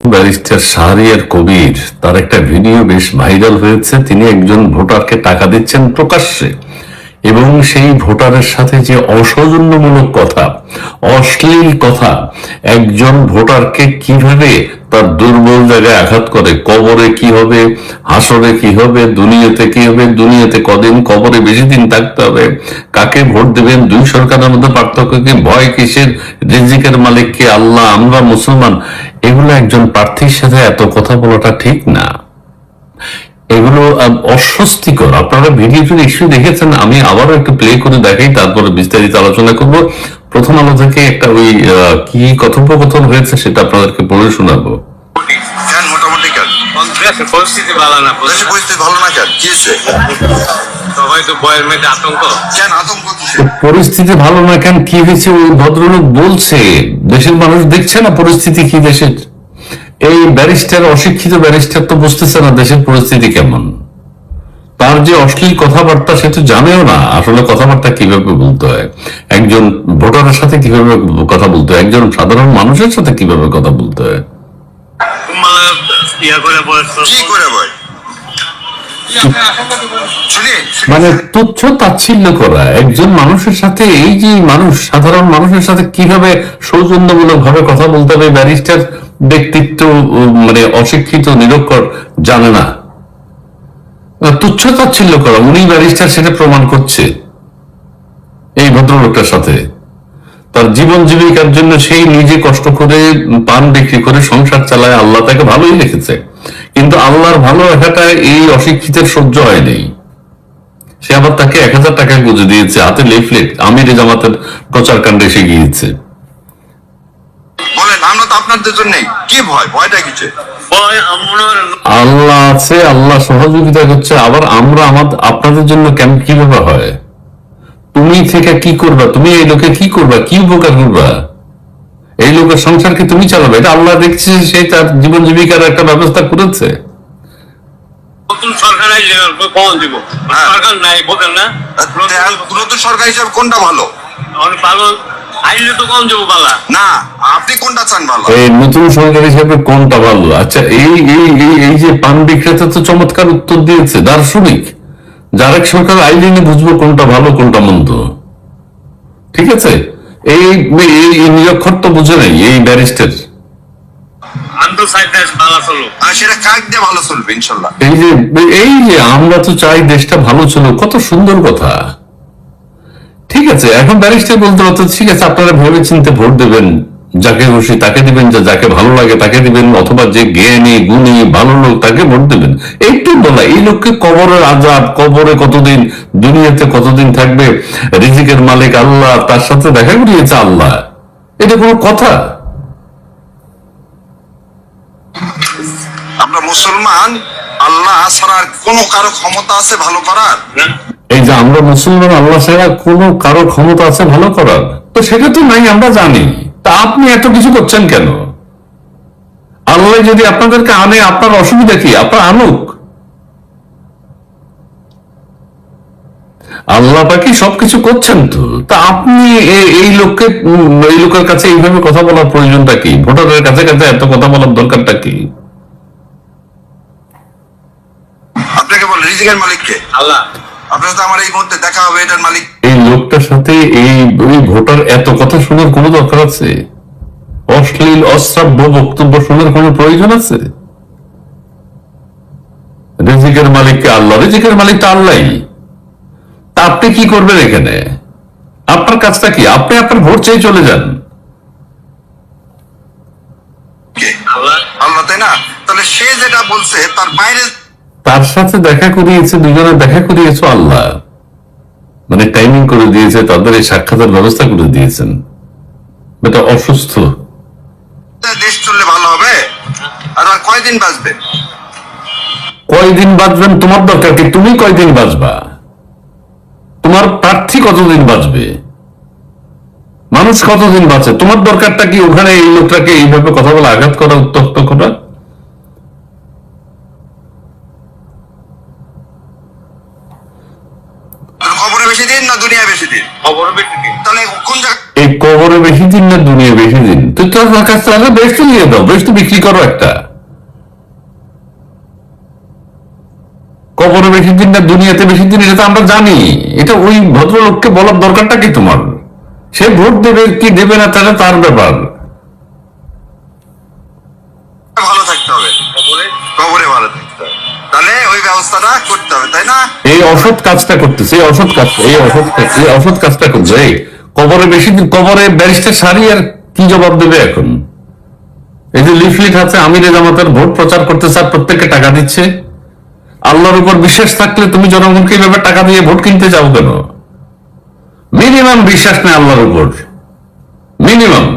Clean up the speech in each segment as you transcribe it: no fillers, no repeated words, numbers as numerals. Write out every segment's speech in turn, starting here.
Barrister Shahriar Kabir তার একটা video বেশ ভাইরাল হয়েছে। তিনি একজন ভোটারকে টাকা দিচ্ছেন প্রকাশ্যে এবং সেই ভোটারের সাথে যে অসৌজন্যমূলক কথা, অশ্লীল কথা একজন ভোটারকে কিভাবে তার দুর্বল জায়গায় আঘাত করে, কবরে কি হবে, হাসরে কি হবে, দুনিয়াতে কি হবে, দুনিয়াতে কদিন, কবরে বেশি দিন থাকতে হবে, কাকে ভোট দেবেন, দুই সরকারের মধ্যে পার্থক্য কি, ভয় কিসের, রিজিকের মালিক কে আল্লাহ, আমরা মুসলমান, এগুলো একজন প্রার্থীর সাথে এত কথা বলাটা ঠিক না। এগুলো অস্বস্তিকর। আপনারা ভিডিওটি নিশ্চয়ই দেখেছেন, আমি আবারও একটু প্লে করে দেখাই, তারপরে বিস্তারিত আলোচনা করব। প্রথম আলো থেকে একটা ওই কি কথোপকথন হয়েছে সেটা আপনাদেরকে পড়ে শোনাবো। মোটামুটি কেন পরিস্থিতি ভালো না, পরিস্থিতি ভালো না কেন, কি হয়েছে? সবাই তো ভয়ের মধ্যে আতঙ্ক। কেন আতঙ্ক? পরিস্থিতি ভালো না কেন, কি হয়েছে? ওই ভদ্রলোক বলছে দেশের মানুষ দেখছে না পরিস্থিতি কি দেশের। এই ব্যারিস্টার, অশিক্ষিত ব্যারিস্টার তো বুঝতেছে না দেশের পরিস্থিতি কেমন। তার যে অশ্লীল কথাবার্তা সে তো জানেও না আসলে কথাবার্তা কিভাবে বলতে হয়, একজন ভোটারের সাথে কিভাবে কথা বলতে হয়, একজন সাধারণ মানুষের সাথে কিভাবে কথা বলতে হয়। মানে তুচ্ছ তাচ্ছিল্য করা একজন মানুষের সাথে, এই যে মানুষ, সাধারণ মানুষের সাথে কিভাবে সৌজন্যমূলক ভাবে কথা বলতে হবে, ব্যারিস্টার ব্যক্তিত্ব মানে অশিক্ষিত, নিরক্ষর, জানে না। তুচ্ছ তাচ্ছিল্য করা, উনি ব্যারিস্টার সেটা প্রমাণ করছে এই ভদ্রলোকটার সাথে। তার জীবন জীবিকার জন্য সেই নিজে কষ্ট করে পান বিক্রি করে সংসার চালায়, আল্লাহ তাকে ভালোই রেখেছে, কিন্তু আল্লাহর ভালো রাখাটা এই অশিক্ষিতের সহ্য হয়নি। সে আবার তাকে 1000 টাকা গুঁজে দিয়েছে, হাতে লিফলেট, আমিরে জামাতের প্রচার কাণ্ডে এসে গিয়েছে। আল্লাহ আছে, আল্লাহ সহযোগিতা করছে, আবার আমরা আপনাদের জন্য কেন কিভাবে হয়? তুমি থেকে কি করবা, তুমি এই লোকে কি করবা, কি উপকার করবা, এই লোকের সংসারকে তুমি চালাবে, এটা আল্লাহ দেখছে, সে তার জীবন জীবিকার একটা ব্যবস্থা করেছে। নতুন সরকার দিব, সরকার নাই বলেন না, নতুন সরকার হিসাবে কোনটা ভালো? ভালো আইলে তো কম যাবো বালা না, আপনি কোনটা চান ভালো? এই নতুন সরকার হিসাবে কোনটা ভালো? আচ্ছা, এই যে পান বিক্রেতা তো চমৎকার উত্তর দিয়েছে, দার্শনিক। যার এক সরকার আইলে বুঝবো কোনটা ভালো কোনটা মন্দ। ঠিক আছে, এই নিরক্ষর তো বুঝে নাই এই ব্যারিস্টার। এই যে আমরা তো চাই দেশটা ভালো ছিল, কত সুন্দর কথা। ঠিক আছে, এখন ব্যারিস্টার বলতে পারতো ঠিক আছে আপনারা ভেবে চিন্তে ভোট দেবেন, যাকে খুশি তাকে দিবেন, যাকে ভালো লাগে তাকে দিবেন, অথবা যে জ্ঞানী গুণী ভালো লোক তাকে ভোট দেবেন। একটু বলা, এই লোককে কবরের আযাব, কবরে কতদিন, দুনিয়াতে কতদিন থাকবে, রিজিকের মালিক আল্লাহ, তার সাথে দেখা করিয়েছে আল্লাহ, এটা কোনো কথা? আমরা মুসলমান, আল্লাহ ছাড়া কোন কারো ক্ষমতা আছে ভালো করার? এই যে আমরা মুসলমান, আল্লাহ ছাড়া কোন কারো ক্ষমতা আছে ভালো করার? তো সেটা তো নাই, আমরা জানি। তা আপনি এত কিছু করছেন কেন? আল্লাহ যদি আপনাদেরকে আনে, আপনার অসুবিধা কি? আপনার আনুক, আল্লাহ পাকি সবকিছু করছেন তো। তা আপনি এই লোকের কাছে এইভাবে কথা বলার প্রয়োজনটা কি? ভোটারের কাছে কাছে এত কথা বলার দরকারটা কি? আপনাকে বল, রিজিকের মালিক কে? আল্লাহ। আপনার সাথে আমার এই মুহূর্তে দেখা হবে, এটার মালিক এই লোকটার সাথে এই ভোটার এত কথা শোনার কোনো দরকার আছে? অশ্লীল অশ্রাব্য বক্তব্য শোনার কোনো প্রয়োজন আছে? রিজিকের মালিককে আল্লাহ, রিজিকের মালিক তো আল্লাহই। তা আপনি কি করবেন এখানে? আপনার কাজটা কি? আপনি আপনার ভোট চেয়ে চলে যান। আল্লাহ, তাই না? তাহলে সে যেটা বলছে তার বাইরে, তার সাথে দেখা করিয়েছে, দুজনে দেখা করিয়েছে আল্লাহ, মানে টাইমিং করে দিয়েছে, তাদের এই সাক্ষাতের ব্যবস্থা করে দিয়েছেন। এটা অসুস্থ। দেশ চললে ভালো হবে। আর কয়দিন বাঁচবে? কয়দিন বাঁচবেন তোমার দরকার কি? তুমি কয়দিন বাঁচবা? তোমার প্রার্থী কতদিন বাঁচবে? মানুষ কতদিন বাঁচে? তোমার দরকারটা কি ওখানে এই লোকটাকে এইভাবে কথা বলে আঘাত করা, উত্তক্ত করা? খবরে বেশি দিন না দুনিয়া বেশি দিন? খবরে বেশি দিন। তাহলে কোন জায়গায় এই কবরে বেশি দিন না দুনিয়া বেশি দিন? তুই তোর কাছ থেকে বেশ তো নিয়ে দাও, বেশ তো বিক্রি করো একটা। কবরে বেশি দিন না দুনিয়াতে বেশি দিন এটা তো আমরা জানি। এটা ওই ভদ্রলোককে বলার দরকারটা কি তোমার? সে ভোট দেবে কি দেবে না তাহলে তার ব্যাপার। ভালো থাকতে হবে, কবরে ভালো থাকতে হবে, তাহলে ওই ব্যবস্থাটা করতে হবে, তাই না? এই অসৎ কাজটা করতেছে, এই অসৎ কাজটা করছে। এই কবরে বেশি দিন, কবরে ব্যারিস্টার সারি আর কি জবাব দেবে এখন? এই যে লিফলেট আছে আমিরে জামাতের ভোট প্রচার করতেছে আর প্রত্যেককে টাকা দিচ্ছে। আল্লাহর উপর বিশ্বাস থাকলে তুমি জনগণকে এইভাবে টাকা দিয়ে ভোট কিনতে যাও কেন? মিনিমাম বিশ্বাস নেই আল্লাহর উপর, মিনিমাম।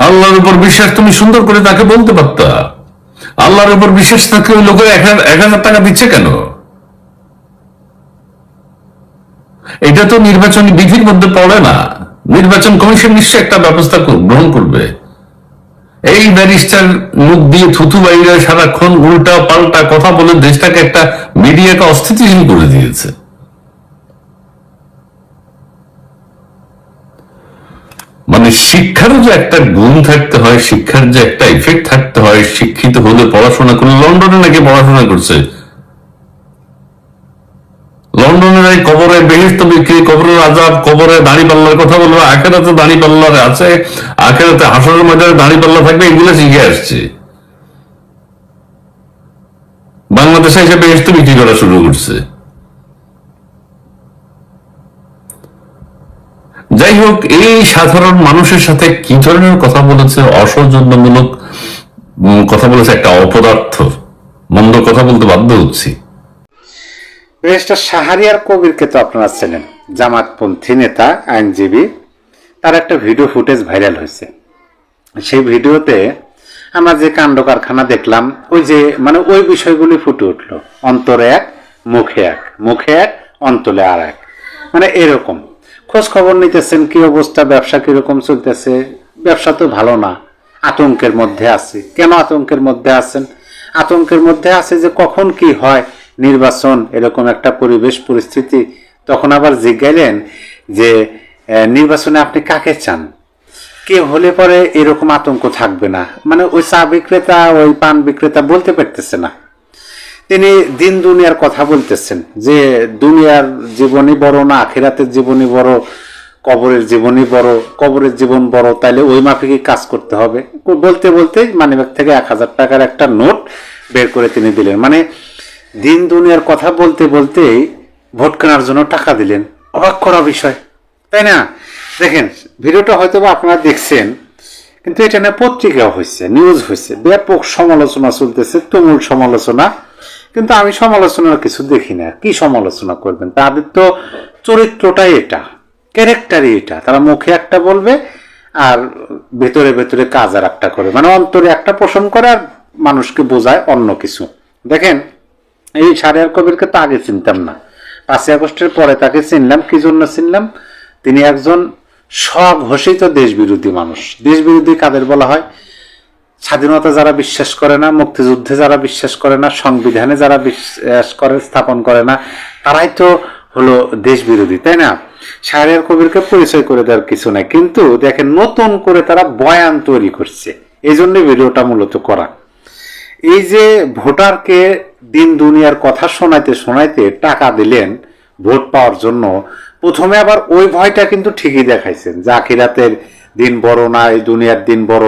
আল্লাহর উপর বিশ্বাস তুমি সুন্দর করে তাকে বলতে পারতা। আল্লাহর উপর বিশ্বাস থাকলে ওই লোকের 1,000 টাকা দিচ্ছে কেন? এটা তো নির্বাচনী বিধির মধ্যে পড়ে না। নির্বাচন কমিশন নিশ্চয় একটা ব্যবস্থা গ্রহণ করবে। এই ব্যারিস্টার মুখ দিয়ে থুতু বাইরে সারাক্ষণ উল্টা পাল্টা কথা বলে দেশটাকে একটা মিডিয়াকে অস্থিতিশীল করে দিয়েছে। মানে শিক্ষারও যে একটা গুণ থাকতে হয়, শিক্ষার যে একটা ইফেক্ট থাকতে হয়, শিক্ষিত হলে পড়াশোনা করলে। লন্ডনে নাকি পড়াশোনা করছে, লন্ডনের এই কবরে বেহেশত বিক্রি, কবরের আজাব, কবরে দাড়ি পাল্লার কথা বলবো, আখেরাতে দাড়ি পাল্লার আছে, আখেরাতে হাসরের ময়দানে দাড়ি পাল্লা থাকবে, এগুলো শিখে আসছে। বাংলাদেশে এসে বেহেশত বিক্রি করা শুরু করছে। যাই হোক, এই সাধারণ মানুষের সাথে কি ধরনের কথা বলেছে, অসৌজন্যমূলক কথা বলেছে, একটা অপদার্থ, মন্দ কথা বলতে বাধ্য হচ্ছি। ব্যারিস্টার শাহরিয়ার কবিরকে তো আপনারা চেনেন, জামাতপন্থী নেতা, আইনজীবী। তার একটা ভিডিও ফুটেজ ভাইরাল হয়েছে। সেই ভিডিওতে আমরা যে কাণ্ড কারখানা দেখলাম, ওই যে মানে ওই বিষয়গুলি ফুটে উঠলো। অন্তরে এক, মুখে এক, মুখে এক, অন্তরে আর এক, মানে এরকম খোঁজ খবর নিতেছেন কি অবস্থা, ব্যবসা কিরকম চলতেছে। ব্যবসা তো ভালো না, আতঙ্কের মধ্যে আছে। কেন আতঙ্কের মধ্যে আছেন? আতঙ্কের মধ্যে আছে যে কখন কি হয়, নির্বাচন, এরকম একটা পরিবেশ পরিস্থিতি। তখন আবার জিজ্ঞাইলেন যে নির্বাচনে আপনি কাকে চান? কে হলে পরে এরকম আতঙ্ক থাকবে না। মানে ওই চা বিক্রেতা, ওই পান বিক্রেতা বলতে পারতেছে না। তিনি দিন দুনিয়ার কথা বলতেছেন যে দুনিয়ার জীবনই বড় না আখিরাতের জীবনই বড়, কবরের জীবনই বড়, কবরের জীবন বড়, তাইলে ওই মাফিকই কাজ করতে হবে। বলতে বলতেই মানিব্যাগ থেকে 1,000 টাকার একটা নোট বের করে তিনি দিলেন। মানে দিন দুনিয়ার কথা বলতে বলতেই ভোট কেনার জন্য টাকা দিলেন। অবাক করা বিষয়, তাই না? দেখেন ভিডিওটা হয়তো বা আপনারা দেখছেন, কিন্তু এটা নিয়ে পত্রিকাও হয়েছে, নিউজ হয়েছে, ব্যাপক সমালোচনা চলতেছে, তুমুল সমালোচনা। কিন্তু আমি সমালোচনার কিছু দেখি না। কি সমালোচনা করবেন? তাদের তো চরিত্রটাই এটা, ক্যারেক্টারই এটা। তারা মুখে একটা বলবে আর ভেতরে ভেতরে কাজ আর একটা করে, মানে অন্তরে একটা পোষণ করে আর মানুষকে বোঝায় অন্য কিছু। দেখেন এই শাহরিয়ার কবিরকে তো আগে চিনতাম না, 5ই আগস্টের পরে তাকে চিনলাম। কি জন্য চিনলাম? তিনি একজন স্বঘোষিত দেশবিরোধী মানুষ। দেশবিরোধী কাদের বলা হয়? স্বাধীনতা যারা বিশ্বাস করে না, মুক্তিযুদ্ধে যারা বিশ্বাস করে না, সংবিধানে যারা বিশ্বাস করে, স্থাপন করে না, তারাই তো হলো দেশ বিরোধী, তাই না? শাহরিয়ার কবিরকে পরিচয় করে দেওয়ার কিছু নাই, কিন্তু দেখেন নতুন করে তারা বয়ান তৈরি করছে। এই জন্য ভিডিওটা মূলত করা। এই যে ভোটারকে দিন দুনিয়ার কথা শোনাইতে শোনাইতে টাকা দিলেন ভোট পাওয়ার জন্য, প্রথমে আবার ওই ভয়টা কিন্তু ঠিকই দেখাইছেন যে আখিরাতের দিন বড় না, এই দুনিয়ার দিন বড়।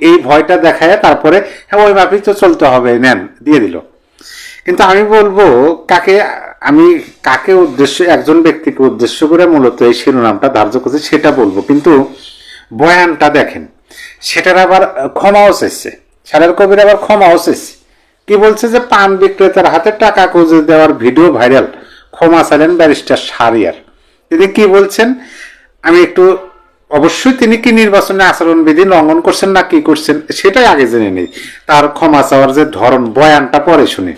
এই ভয়টা দেখায় তারপরে হ্যাঁ ওই মাফিক তো চলতে হবে, নেন দিয়ে দিল। কিন্তু আমি বলবো কাকে উদ্দেশ্য, একজন ব্যক্তিকে উদ্দেশ্য করে মূলত এই শিরোনামটা ধার্য করছি সেটা বলবো, কিন্তু বয়ানটা দেখেন, সেটার আবার ক্ষমাও চাইছে। শাহরিয়ার কবির আবার ক্ষমাও চাইছে। কি বলছে? যে পান বিক্রেতার হাতে টাকা খুঁজে দেওয়ার ভিডিও ভাইরাল, ক্ষমা চাইলেন ব্যারিস্টার শাহরিয়ার। তিনি কি বলছেন আমি একটু, অবশ্যই তিনি কি নির্বাচনে আচরণবিধি লঙ্ঘন করছেন না কি করছেন সেটাই আগে জেনে নেই। তার ক্ষমা চাওয়ার যে ধরন, বয়ানটা পরে শুনি।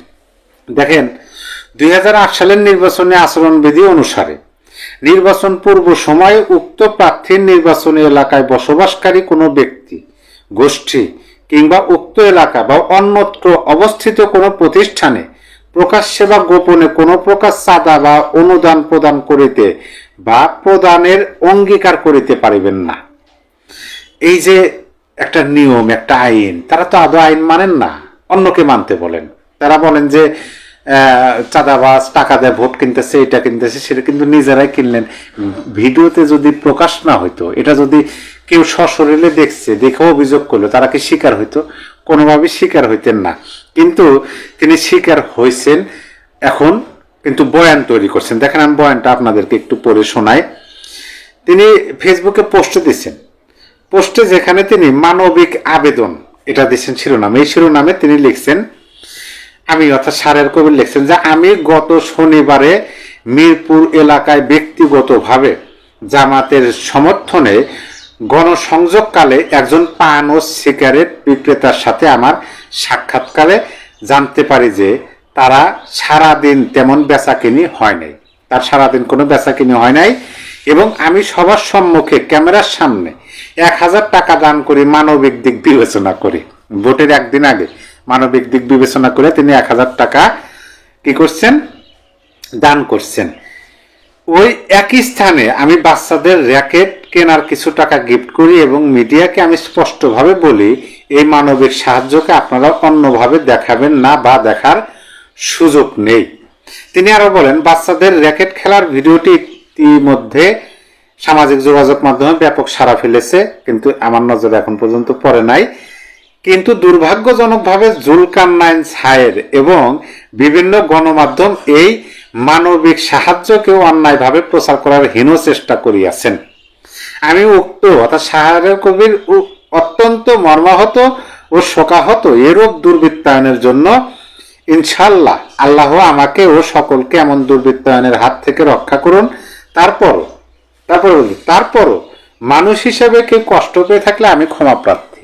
দেখেন 2008 সালের নির্বাচনী আচরণবিধি অনুসারে নির্বাচন পূর্ব সময়ে উক্ত প্রার্থীর নির্বাচনী এলাকায় বসবাসকারী কোনো ব্যক্তি, গোষ্ঠী কিংবা উক্ত এলাকা বা অন্যত্র অবস্থিত কোনো প্রতিষ্ঠানে প্রকাশ্যে বা গোপনে কোনো প্রকার চাঁদা বা অনুদান প্রদান করিতে বা প্রদানের অঙ্গীকার করিতে পারিবেন না। এই যে একটা নিয়ম, একটা আইন, তারা তো আদৌ আইন মানেন না, অন্যকে মানতে বলেন। তারা বলেন যে চাঁদাবাজ টাকা দেয় ভোট কিনতেছে, এটা কিনতেছে, সেটা কিন্তু নিজেরাই কিনলেন। ভিডিওতে যদি প্রকাশ না হইতো, এটা যদি কেউ সশরীরে দেখছে, দেখে অভিযোগ করলো, তারা কি স্বীকার হইতো? কোনোভাবেই স্বীকার হইতেন না। কিন্তু তিনি স্বীকার হয়েছেন, এখন কিন্তু বয়ান তৈরি করছেন। দেখেন, আমি বয়ানটা আপনাদেরকে একটু পড়ে শোনাই। তিনি ফেসবুকে পোস্ট দিচ্ছেন, পোস্টে যেখানে তিনি মানবিক আবেদন এটা দিচ্ছেন শিরোনাম, এই শিরোনামে তিনি লিখছেন, আমি অর্থাৎ শাহরিয়ার কবির লিখছেন যে আমি গত শনিবারে মিরপুর এলাকায় ব্যক্তিগতভাবে জামাতের সমর্থনে গণসংযোগকালে একজন পান ও সিগারেট বিক্রেতার সাথে আমার সাক্ষাৎকারে জানতে পারি যে তারা সারাদিন তেমন বেচাকিনি হয় নাই, তার সারাদিন কোনো বেচাকিনি হয় নাই, এবং আমি সবার সম্মুখে ক্যামেরার সামনে 1000 টাকা দান করি মানবিক দিক বিবেচনা করি। ভোটের একদিন আগে মানবিক দিক বিবেচনা করে তিনি 1000 টাকা কি করছেন, দান করছেন। ওই একই স্থানে আমি বাচ্চাদের র্যাকেট কেনার কিছু টাকা গিফট করি এবং মিডিয়াকে আমি স্পষ্টভাবে বলি এই মানবিক সাহায্যকে আপনারা অন্যভাবে দেখাবেন না বা দেখার সুযোগ নেই। তিনি আরো বলেন, বাচ্চাদের র্যাকেট খেলার ভিডিওটি ইতিমধ্যে সামাজিক যোগাযোগ মাধ্যমে ব্যাপক সাড়া ফেলেছে, কিন্তু আমার নজরে এখন পর্যন্ত পড়ে নাই। কিন্তু দুর্ভাগ্যজনকভাবে জুলকারনাইন ছায়ের এবং বিভিন্ন গণমাধ্যম এই মানবিক সাহায্যকেও অন্যায়ভাবে প্রচার করার হীন চেষ্টা করিয়াছেন। আমি উক্ত অর্থাৎ শাহরিয়ার কবির অত্যন্ত মর্মাহত ও শোকাহত এরূপ দুর্বৃত্তায়নের জন্য ইনশাআল্লাহ আল্লাহ আমাকে ও সকলকে এমন দুর্বৃত্তায়নের হাত থেকে রক্ষা করুন। তারপরও মানুষ হিসেবে কেউ কষ্ট পেয়ে থাকলে আমি ক্ষমা প্রার্থী।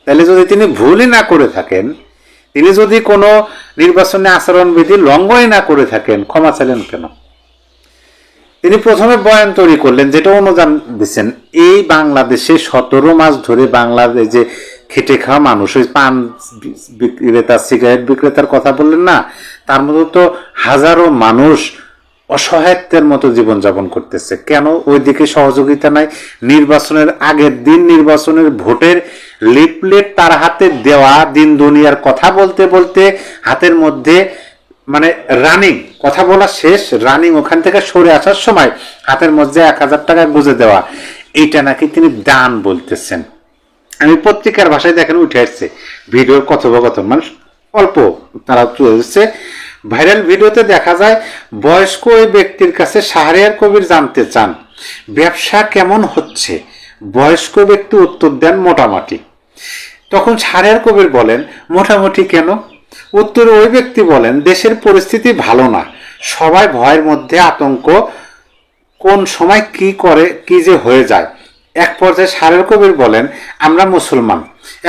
তাহলে যদি তিনি ভুলই না করে থাকেন, তিনি যদি কোনো নির্বাচনী আচরণবিধি লঙ্ঘনই না করে থাকেন, ক্ষমা চাইলেন কেন? তিনি প্রথমে বয়ান তৈরি করলেন, যেটা অনুদান দিচ্ছেন, এই বাংলাদেশে 17 মাস ধরে বাংলাদেশ যে খেটে খাওয়া মানুষ, ওই পান বিক্রেতা সিগারেট বিক্রেতার কথা বললেন না, তার মধ্যে তো হাজারো মানুষ অসহায়ত্বের মতো জীবনযাপন করতেছে। কেন ওই দিকে সহযোগিতা নাই? নির্বাচনের আগের দিন নির্বাচনের ভোটের লিফলেট তার হাতে দেওয়া, দিন দুনিয়ার কথা বলতে বলতে হাতের মধ্যে মানে রানিং কথা বলা শেষ, রানিং ওখান থেকে সরে আসার সময় হাতের মধ্যে 1000 টাকা গুঁজে দেওয়া, এইটা নাকি তিনি দান বলতেছেন। আমি পত্রিকার ভাষায় দেখেন উঠে আসছে ভিডিওর কথোপকথন, মানে অল্প তারা তুলে দিচ্ছে। ভাইরাল ভিডিওতে দেখা যায় বয়স্ক ওই ব্যক্তির কাছে শাহরিয়ার কবির জানতে চান ব্যবসা কেমন হচ্ছে। বয়স্ক ব্যক্তি উত্তর দেন মোটামুটি। তখন শাহরিয়ার কবির বলেন, মোটামুটি কেন? উত্তরে ওই ব্যক্তি বলেন, দেশের পরিস্থিতি ভালো না, সবাই ভয়ের মধ্যে, আতঙ্ক, কোন সময় কি করে কি যে হয়ে যায়। এক পর্যায়ে শাহরিয়ার কবির বলেন, আমরা মুসলমান,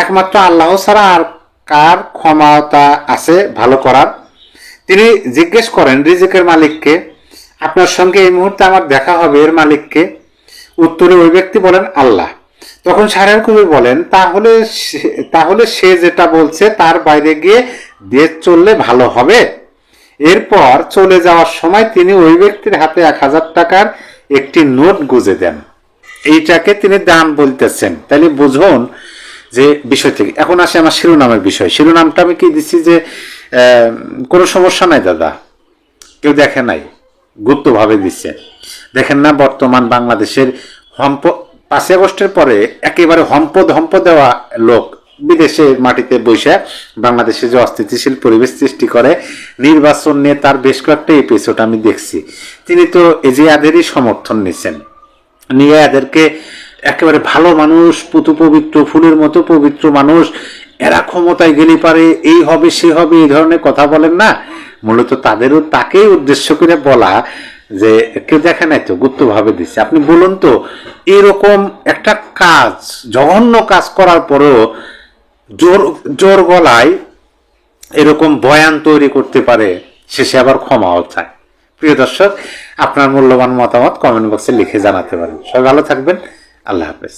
একমাত্র আল্লাহ ছাড়া আর কার ক্ষমতা আছে ভালো করার? তিনি জিজ্ঞেস করেন রিজিকের মালিককে, আপনার সঙ্গে এই মুহূর্তে আমার দেখা হবে এর মালিককে? উত্তরে ওই ব্যক্তি বলেন আল্লাহ। তখন শাহরিয়ার কবির বলেন, তাহলে সে যেটা বলছে তার বাইরে গিয়ে দেশ চললে ভালো হবে। এরপর চলে যাওয়ার সময় তিনি ওই ব্যক্তির হাতে 1000 টাকার একটি নোট গুঁজে দেন। এইটাকে তিনি দান বলতেছেন। তাহলে বুঝুন যে বিষয় থেকে। এখন আসে আমার শিরোনামের বিষয়। শিরোনামটা আমি কি দিচ্ছি যে কোনো সমস্যা নাই দাদা, কেউ দেখে নাই, গুপ্তভাবে দিচ্ছে। দেখেন না বর্তমান বাংলাদেশের 5 আগস্টের পরে একেবারে হম্প দেওয়া লোক বিদেশে মাটিতে বসে বাংলাদেশে যে অস্থিতিশীল পরিবেশ সৃষ্টি করে, নির্বাচন নিয়ে তার বেশ কয়েকটা এপিসোড আমি দেখছি। তিনি তো এদেরই সমর্থন নিচ্ছেন, নিয়ে এদেরকে একেবারে ভালো মানুষ, পুতু পবিত্র ফুলের মতো পবিত্র মানুষ, এরা ক্ষমতায় গেলে পারে এই হবে সে হবে, এই ধরনের কথা বলেন না। মূলত তাকেই উদ্দেশ্য করে বলা যে কেউ দেখে নাই তো, গুপ্তভাবে দিচ্ছে। আপনি বলুন তো, এরকম একটা কাজ, জঘন্য কাজ করার পরেও জোর গলায় এরকম বয়ান তৈরি করতে পারে, শেষে আবার ক্ষমাও চায়। প্রিয় দর্শক, আপনার মূল্যবান মতামত কমেন্ট বক্সে লিখে জানাতে পারেন। সবাই ভালো থাকবেন। আল্লাহ হাফেজ।